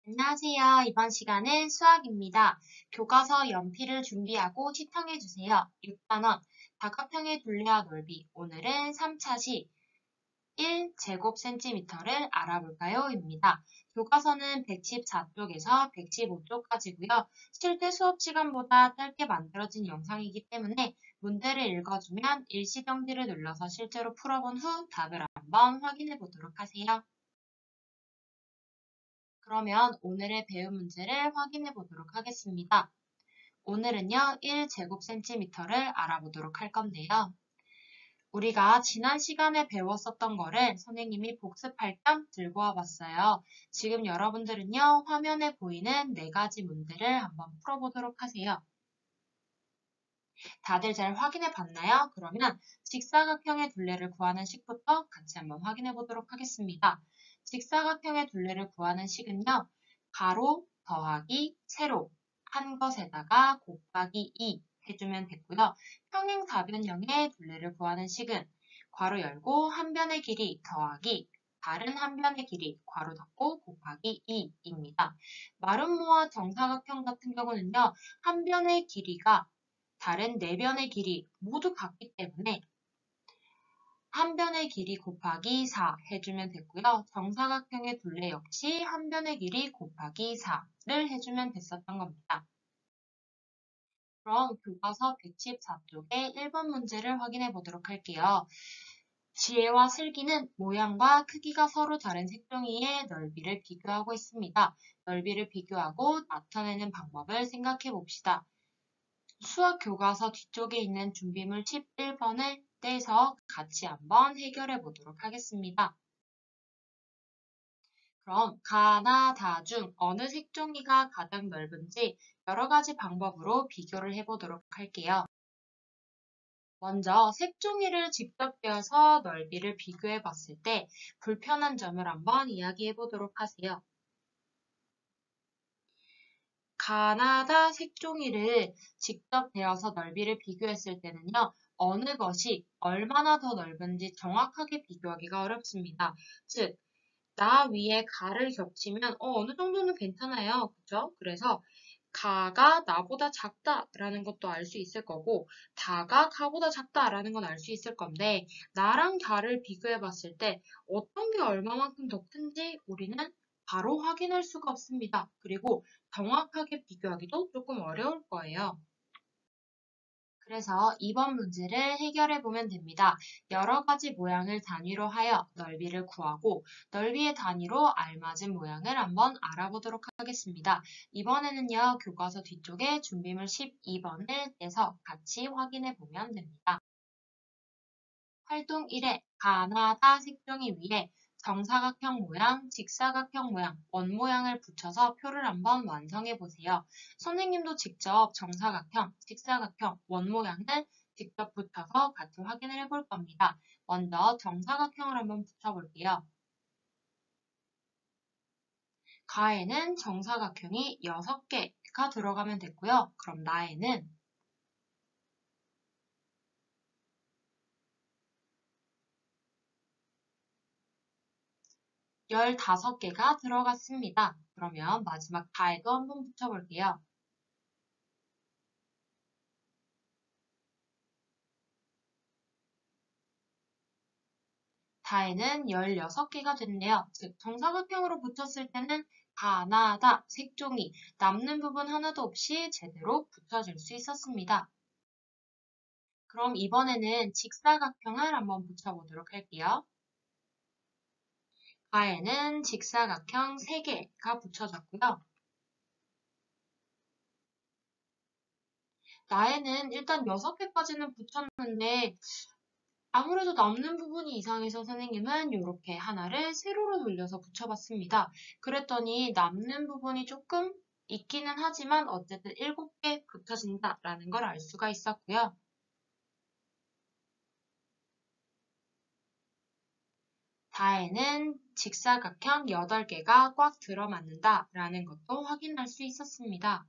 안녕하세요. 이번 시간은 수학입니다. 교과서 연필을 준비하고 시청해주세요. 6단원 다각형의 둘레와 넓이. 오늘은 3차시 1제곱센티미터를 알아볼까요? 입니다. 교과서는 114쪽에서 115쪽까지고요. 실제 수업 시간보다 짧게 만들어진 영상이기 때문에 문제를 읽어주면 일시정지를 눌러서 실제로 풀어본 후 답을 한번 확인해 보도록 하세요. 그러면 오늘의 배운 문제를 확인해 보도록 하겠습니다. 오늘은요, 1제곱센티미터를 알아보도록 할 건데요. 우리가 지난 시간에 배웠었던 거를 선생님이 복습할 겸 들고 와봤어요. 지금 여러분들은요, 화면에 보이는 4가지 문제를 한번 풀어보도록 하세요. 다들 잘 확인해 봤나요? 그러면 직사각형의 둘레를 구하는 식부터 같이 한번 확인해 보도록 하겠습니다. 직사각형의 둘레를 구하는 식은요. 가로 더하기 세로 한 것에다가 곱하기 2 해주면 되고요. 평행사변형의 둘레를 구하는 식은 괄호 열고 한 변의 길이 더하기 다른 한 변의 길이 괄호 닫고 곱하기 2입니다. 마름모와 정사각형 같은 경우는요. 한 변의 길이가 다른 4변의 길이 모두 같기 때문에 한 변의 길이 곱하기 4 해주면 되고요. 정사각형의 둘레 역시 한 변의 길이 곱하기 4를 해주면 됐었던 겁니다. 그럼 교과서 114쪽의 1번 문제를 확인해 보도록 할게요. 지혜와 슬기는 모양과 크기가 서로 다른 색종이의 넓이를 비교하고 있습니다. 넓이를 비교하고 나타내는 방법을 생각해 봅시다. 수학 교과서 뒤쪽에 있는 준비물 11번을 떼서 같이 한번 해결해 보도록 하겠습니다. 그럼 가나 다 중 어느 색종이가 가장 넓은지 여러 가지 방법으로 비교를 해보도록 할게요. 먼저 색종이를 직접 떼어서 넓이를 비교해 봤을 때 불편한 점을 한번 이야기해 보도록 하세요. 가나다 색종이를 직접 베어서 넓이를 비교했을 때는요. 어느 것이 얼마나 더 넓은지 정확하게 비교하기가 어렵습니다. 즉, 나 위에 가를 겹치면 어느 정도는 괜찮아요. 그죠? 그래서 가가 나보다 작다라는 것도 알 수 있을 거고 다가 가보다 작다라는 건 알 수 있을 건데 나랑 가를 비교해 봤을 때 어떤 게 얼마만큼 더 큰지 우리는 바로 확인할 수가 없습니다. 그리고 정확하게 비교하기도 조금 어려울 거예요. 그래서 이번 문제를 해결해 보면 됩니다. 여러 가지 모양을 단위로 하여 넓이를 구하고 넓이의 단위로 알맞은 모양을 한번 알아보도록 하겠습니다. 이번에는요, 교과서 뒤쪽에 준비물 12번을 떼서 같이 확인해 보면 됩니다. 활동 1에 가나다 색종이 위에 정사각형 모양, 직사각형 모양, 원 모양을 붙여서 표를 한번 완성해 보세요. 선생님도 직접 정사각형, 직사각형, 원 모양을 직접 붙여서 같이 확인을 해볼 겁니다. 먼저 정사각형을 한번 붙여볼게요. 가에는 정사각형이 6개가 들어가면 됐고요. 그럼 나에는 15개가 들어갔습니다. 그러면 마지막 다에도 한번 붙여볼게요. 다에는 16개가 됐네요. 즉, 정사각형으로 붙였을 때는 가나다, 색종이, 남는 부분 하나도 없이 제대로 붙여질 수 있었습니다. 그럼 이번에는 직사각형을 한번 붙여보도록 할게요. 가에는 직사각형 3개가 붙여졌고요. 나에는 일단 6개까지는 붙였는데 아무래도 남는 부분이 이상해서 선생님은 이렇게 하나를 세로로 돌려서 붙여봤습니다. 그랬더니 남는 부분이 조금 있기는 하지만 어쨌든 7개 붙여진다라는 걸 알 수가 있었고요. 다에는 직사각형 8개가 꽉 들어맞는다라는 것도 확인할 수 있었습니다.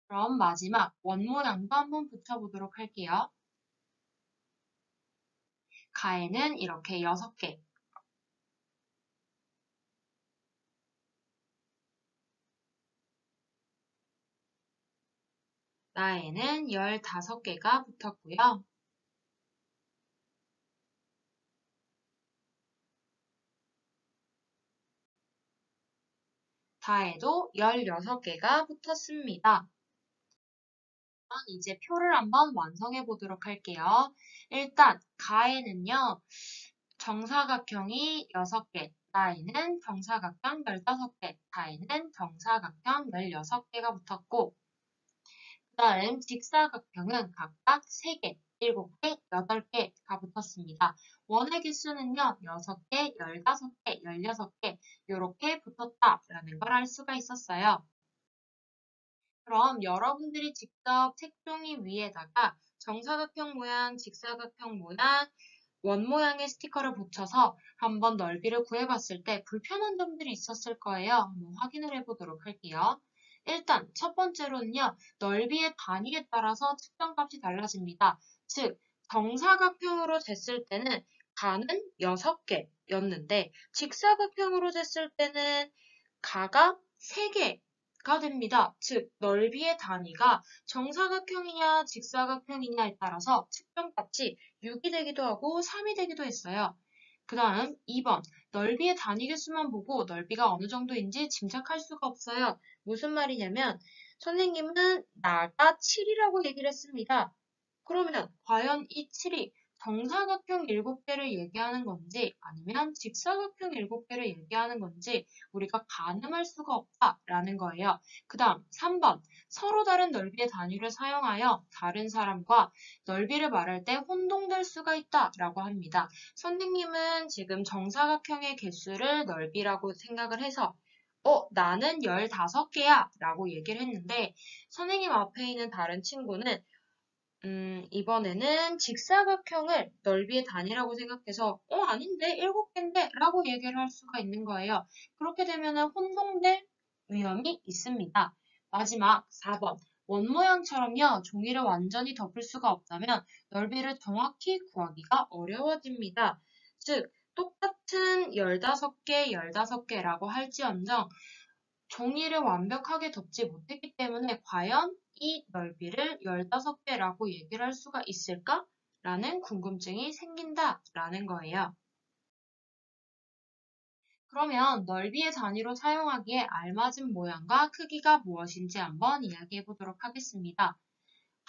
그럼 마지막 원 모양도 한번 붙여보도록 할게요. 가에는 이렇게 6개, 나에는 15개가 붙었고요. 다에도 16개가 붙었습니다. 이제 표를 한번 완성해 보도록 할게요. 일단 가에는요. 정사각형이 6개, 나에는 정사각형 15개, 다에는 정사각형 16개가 붙었고 그 다음 직사각형은 각각 3개, 7개, 8개가 붙었습니다. 원의 개수는요. 6개, 15개, 16개 이렇게 붙었다라는 걸 알 수가 있었어요. 그럼 여러분들이 직접 책종이 위에다가 정사각형 모양, 직사각형 모양, 원 모양의 스티커를 붙여서 한번 넓이를 구해봤을 때 불편한 점들이 있었을 거예요. 한번 확인을 해보도록 할게요. 일단 첫 번째로는요. 넓이의 단위에 따라서 측정값이 달라집니다. 즉 정사각형으로 쟀을 때는 가는 6개였는데 직사각형으로 쟀을 때는 가가 3개가 됩니다. 즉 넓이의 단위가 정사각형이냐 직사각형이냐에 따라서 측정값이 6이 되기도 하고 3이 되기도 했어요. 그 다음 2번 넓이의 단위 개수만 보고 넓이가 어느 정도인지 짐작할 수가 없어요. 무슨 말이냐면 선생님은 나가 7이라고 얘기를 했습니다. 그러면 과연 이 7이 정사각형 7개를 얘기하는 건지 아니면 직사각형 7개를 얘기하는 건지 우리가 가늠할 수가 없다라는 거예요. 그 다음 3번 서로 다른 넓이의 단위를 사용하여 다른 사람과 넓이를 말할 때 혼동될 수가 있다라고 합니다. 선생님은 지금 정사각형의 개수를 넓이라고 생각을 해서 나는 15개야 라고 얘기를 했는데 선생님 앞에 있는 다른 친구는 이번에는 직사각형을 넓이의 단위라고 생각해서 아닌데 7개인데 라고 얘기를 할 수가 있는 거예요. 그렇게 되면 혼동될 위험이 있습니다. 마지막 4번 원 모양처럼요. 종이를 완전히 덮을 수가 없다면 넓이를 정확히 구하기가 어려워집니다. 즉 똑같은 15개, 15개라고 할지언정 종이를 완벽하게 덮지 못했기 때문에 과연 이 넓이를 15개라고 얘기를 할 수가 있을까? 라는 궁금증이 생긴다라는 거예요. 그러면 넓이의 단위로 사용하기에 알맞은 모양과 크기가 무엇인지 한번 이야기해 보도록 하겠습니다.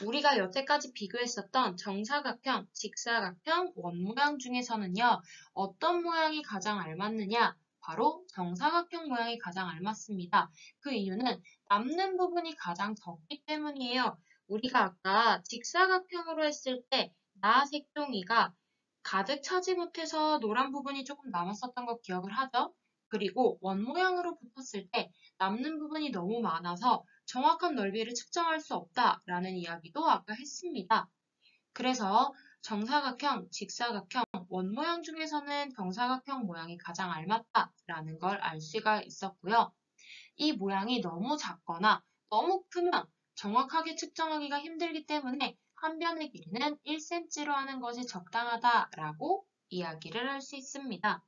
우리가 여태까지 비교했었던 정사각형, 직사각형, 원 모양 중에서는요. 어떤 모양이 가장 알맞느냐? 바로 정사각형 모양이 가장 알맞습니다. 그 이유는 남는 부분이 가장 적기 때문이에요. 우리가 아까 직사각형으로 했을 때 나 색종이가 가득 차지 못해서 노란 부분이 조금 남았었던 거 기억을 하죠? 그리고 원 모양으로 붙었을 때 남는 부분이 너무 많아서 정확한 넓이를 측정할 수 없다라는 이야기도 아까 했습니다. 그래서 정사각형, 직사각형, 원 모양 중에서는 정사각형 모양이 가장 알맞다라는 걸 알 수가 있었고요. 이 모양이 너무 작거나 너무 크면 정확하게 측정하기가 힘들기 때문에 한 변의 길이는 1cm로 하는 것이 적당하다라고 이야기를 할 수 있습니다.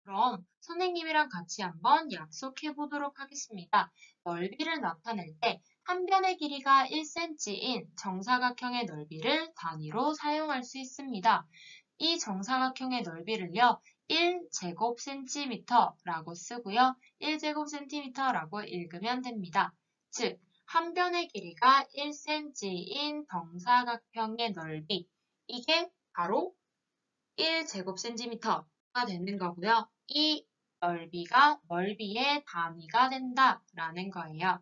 그럼 선생님이랑 같이 한번 약속해 보도록 하겠습니다. 넓이를 나타낼 때 한 변의 길이가 1cm인 정사각형의 넓이를 단위로 사용할 수 있습니다. 이 정사각형의 넓이를요. 1제곱cm라고 쓰고요. 1제곱cm라고 읽으면 됩니다. 즉, 한 변의 길이가 1cm인 정사각형의 넓이, 이게 바로 1제곱cm가 되는 거고요. 이 넓이가 넓이의 단위가 된다라는 거예요.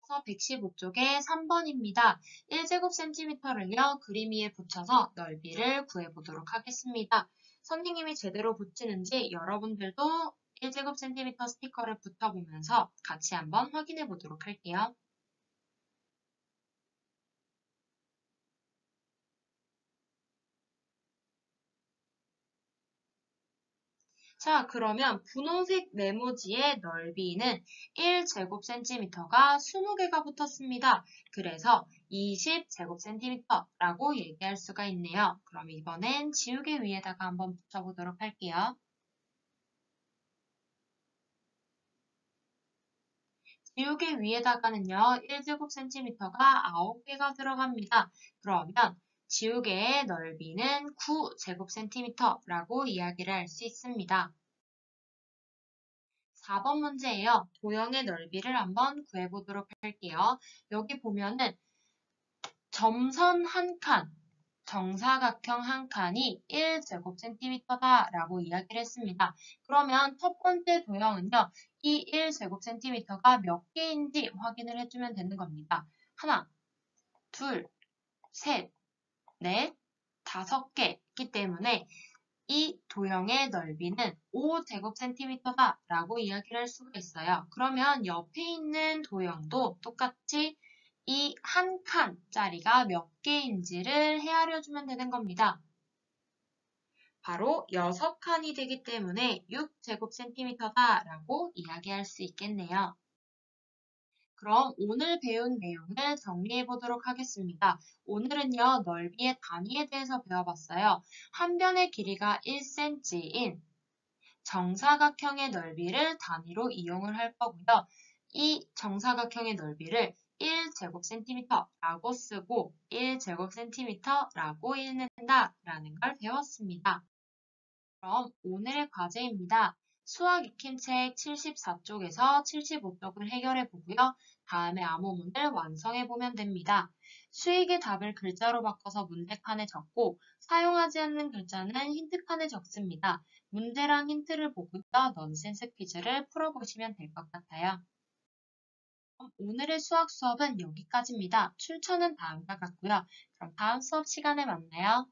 그래서 115쪽에 3번입니다. 1제곱cm를요, 그림 위에 붙여서 넓이를 구해보도록 하겠습니다. 선생님이 제대로 붙이는지 여러분들도 1제곱cm 스티커를 붙여보면서 같이 한번 확인해 보도록 할게요. 자, 그러면 분홍색 네모지의 넓이는 1제곱cm가 20개가 붙었습니다. 그래서 20제곱cm라고 얘기할 수가 있네요. 그럼 이번엔 지우개 위에다가 한번 붙여보도록 할게요. 지우개 위에다가는요, 1제곱cm가 9개가 들어갑니다. 그러면 지우개의 넓이는 9제곱cm라고 이야기를 할 수 있습니다. 4번 문제예요. 도형의 넓이를 한번 구해보도록 할게요. 여기 보면은 점선 한 칸, 정사각형 한 칸이 1제곱cm다라고 이야기를 했습니다. 그러면 첫 번째 도형은요, 이 1제곱cm가 몇 개인지 확인을 해주면 되는 겁니다. 하나, 둘, 셋, 넷, 5개이기 때문에 이 도형의 넓이는 5제곱cm다라고 이야기를 할 수가 있어요. 그러면 옆에 있는 도형도 똑같이 이 한 칸짜리가 몇 개인지를 헤아려주면 되는 겁니다. 바로 6칸이 되기 때문에 6제곱cm다라고 이야기할 수 있겠네요. 그럼 오늘 배운 내용을 정리해 보도록 하겠습니다. 오늘은요, 넓이의 단위에 대해서 배워봤어요. 한 변의 길이가 1cm인 정사각형의 넓이를 단위로 이용을 할 거고요. 이 정사각형의 넓이를 1제곱cm라고 쓰고 1제곱cm라고 읽는다라는 걸 배웠습니다. 그럼 오늘의 과제입니다. 수학 익힘책 74쪽에서 75쪽을 해결해 보고요. 다음에 암호문을 완성해 보면 됩니다. 수익의 답을 글자로 바꿔서 문제칸에 적고 사용하지 않는 글자는 힌트칸에 적습니다. 문제랑 힌트를 보고요. 넌센스 퀴즈를 풀어보시면 될 것 같아요. 오늘의 수학 수업은 여기까지입니다. 출처는 다음과 같고요. 그럼 다음 수업 시간에 만나요.